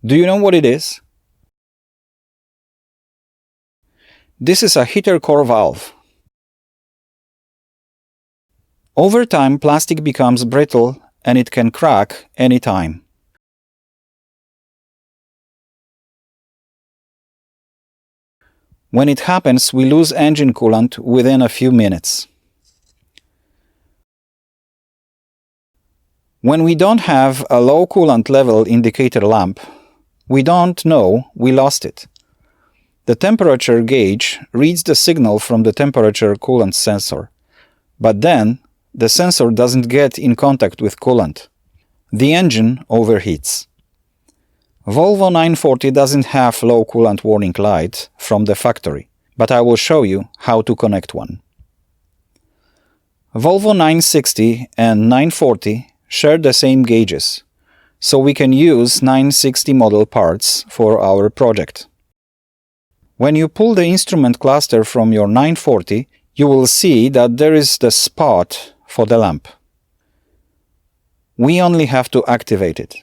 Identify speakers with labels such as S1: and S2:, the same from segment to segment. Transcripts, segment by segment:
S1: Do you know what it is? This is a heater core valve. Over time, plastic becomes brittle and it can crack any time. When it happens, we lose engine coolant within a few minutes. When we don't have a low coolant level indicator lamp, we don't know we lost it. The temperature gauge reads the signal from the temperature coolant sensor, but then the sensor doesn't get in contact with coolant. The engine overheats. Volvo 940 doesn't have low coolant warning light from the factory, but I will show you how to connect one. Volvo 960 and 940 share the same gauges, so we can use 960 model parts for our project. When you pull the instrument cluster from your 940, you will see that there is the spot for the lamp. We only have to activate it.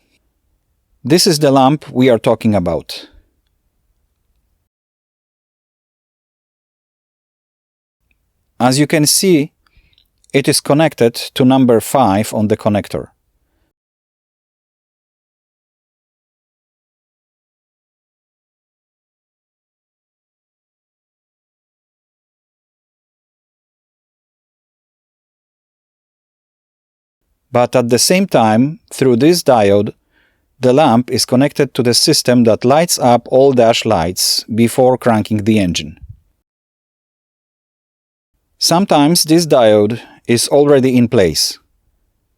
S1: This is the lamp we are talking about. As you can see, it is connected to number 5 on the connector. But at the same time, through this diode, the lamp is connected to the system that lights up all dash lights before cranking the engine. Sometimes this diode is already in place,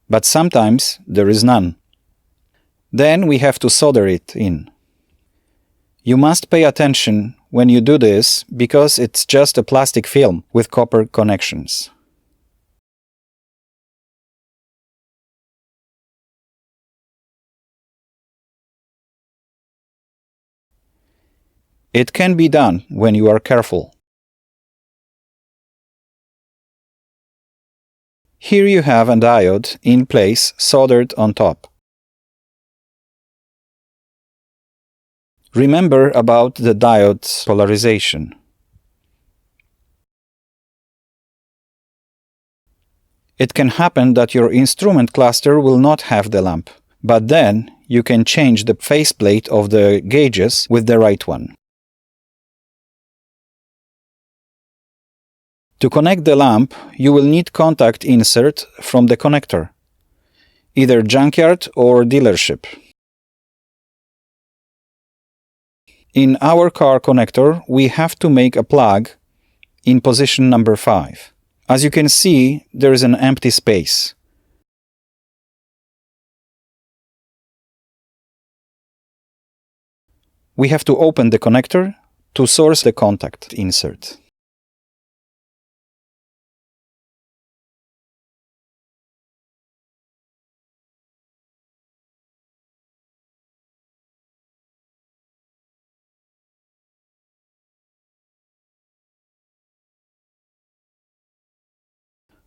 S1: but sometimes there is none. Then we have to solder it in. You must pay attention when you do this because it's just a plastic film with copper connections. It can be done when you are careful. Here you have a diode in place soldered on top. Remember about the diode's polarization. It can happen that your instrument cluster will not have the lamp, but then you can change the faceplate of the gauges with the right one. To connect the lamp, you will need contact insert from the connector, either junkyard or dealership. In our car connector, we have to make a plug in position number 5. As you can see, there is an empty space. We have to open the connector to source the contact insert.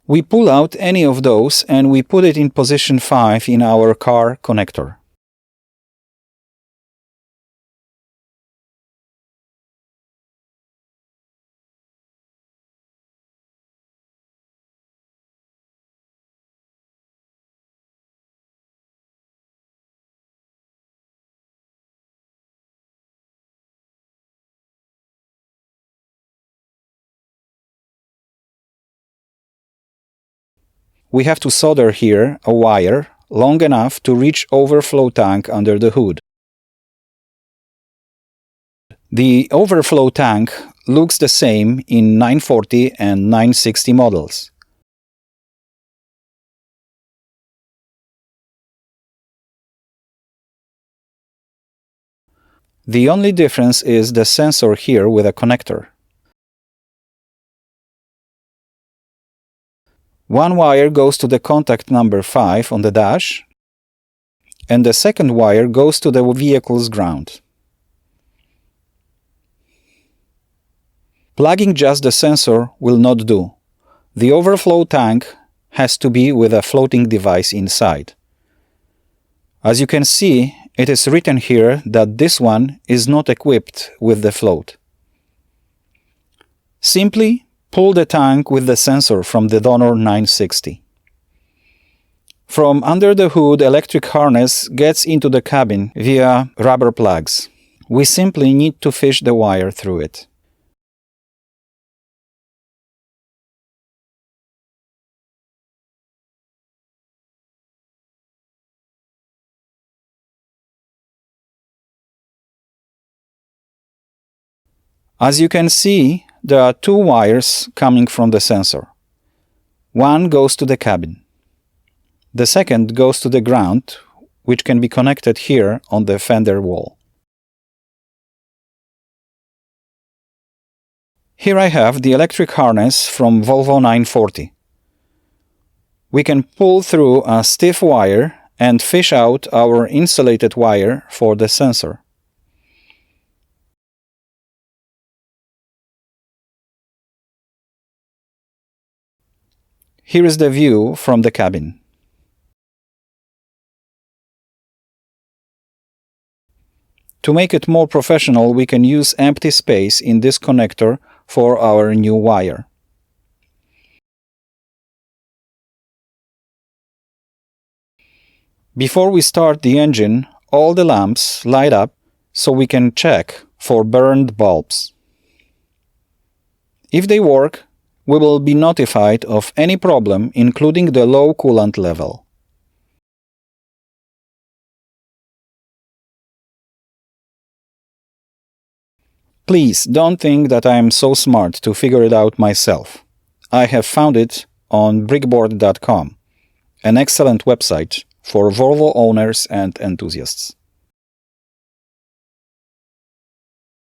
S1: We pull out any of those and we put it in position 5 in our car connector. We have to solder here a wire long enough to reach overflow tank under the hood. The overflow tank looks the same in 940 and 960 models. The only difference is the sensor here with a connector. One wire goes to the contact number 5 on the dash, and the second wire goes to the vehicle's ground. Plugging just the sensor will not do. The overflow tank has to be with a floating device inside. As you can see, it is written here that this one is not equipped with the float. Simply pull the tank with the sensor from the donor 960. From under the hood, electric harness gets into the cabin via rubber plugs. We simply need to fish the wire through it. As you can see, there are two wires coming from the sensor. One goes to the cabin. The second goes to the ground, which can be connected here on the fender wall. Here I have the electric harness from Volvo 940. We can pull through a stiff wire and fish out our insulated wire for the sensor. Here is the view from the cabin. To make it more professional, we can use empty space in this connector for our new wire. Before we start the engine, all the lamps light up so we can check for burned bulbs. If they work, we will be notified of any problem, including the low coolant level. Please don't think that I am so smart to figure it out myself. I have found it on brickboard.com, an excellent website for Volvo owners and enthusiasts.